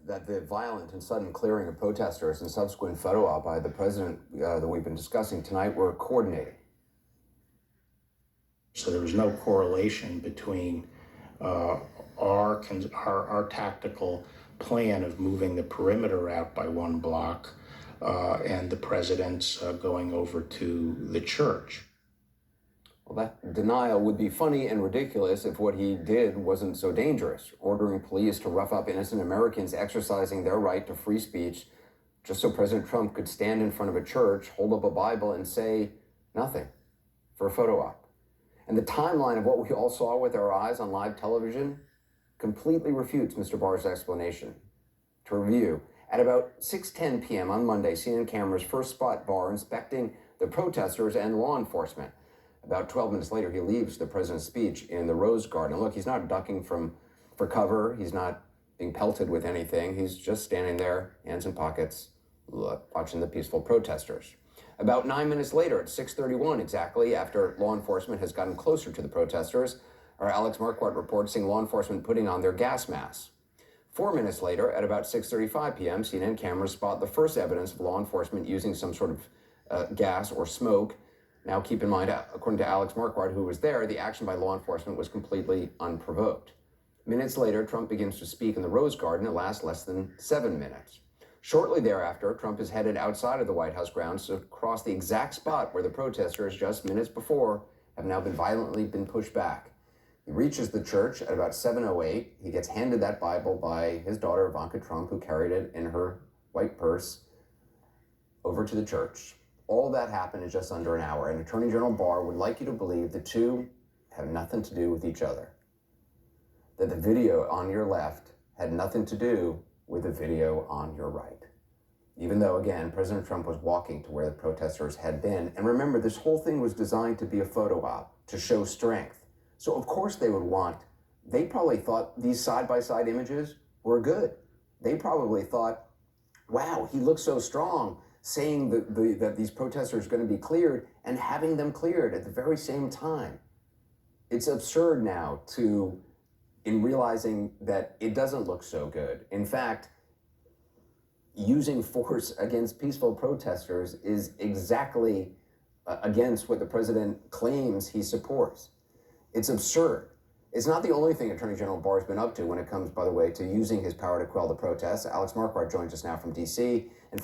that the violent and sudden clearing of protesters and subsequent photo op by the president that we've been discussing tonight were coordinated. So there was no correlation between our tactical plan of moving the perimeter out by 1 block and the president's going over to the church. Well, that denial would be funny and ridiculous if what he did wasn't so dangerous, ordering police to rough up innocent Americans exercising their right to free speech just so President Trump could stand in front of a church, hold up a Bible, and say nothing for a photo op. And the timeline of what we all saw with our eyes on live television completely refutes Mr. Barr's explanation. To review, at about 6:10 p.m. on Monday, CNN cameras first spot Barr inspecting the protesters and law enforcement. About 12 minutes later, he leaves the president's speech in the Rose Garden. Look, he's not ducking for cover. He's not being pelted with anything. He's just standing there, hands in pockets, watching the peaceful protesters. About 9 minutes later, at 6:31 exactly, after law enforcement has gotten closer to the protesters, our Alex Marquardt reports seeing law enforcement putting on their gas masks. 4 minutes later, at about 6:35 p.m., CNN cameras spot the first evidence of law enforcement using some sort of gas or smoke. Now, keep in mind, according to Alex Marquardt, who was there, the action by law enforcement was completely unprovoked. Minutes later, Trump begins to speak in the Rose Garden. It lasts less than 7 minutes. Shortly thereafter, Trump is headed outside of the White House grounds to cross the exact spot where the protesters just minutes before have now been violently pushed back. He reaches the church at about 7:08. He gets handed that Bible by his daughter, Ivanka Trump, who carried it in her white purse over to the church. All that happened in just under an hour, and Attorney General Barr would like you to believe the two have nothing to do with each other. That the video on your left had nothing to do with the video on your right. Even though, again, President Trump was walking to where the protesters had been. And remember, this whole thing was designed to be a photo op, to show strength. So of course they probably thought these side-by-side images were good. They probably thought, wow, he looks so strong, saying that these protesters are going to be cleared and having them cleared at the very same time. It's absurd now in realizing that it doesn't look so good. In fact, using force against peaceful protesters is exactly against what the president claims he supports. It's absurd. It's not the only thing Attorney General Barr's been up to when it comes, by the way, to using his power to quell the protests. Alex Marquardt joins us now from D.C. In fact,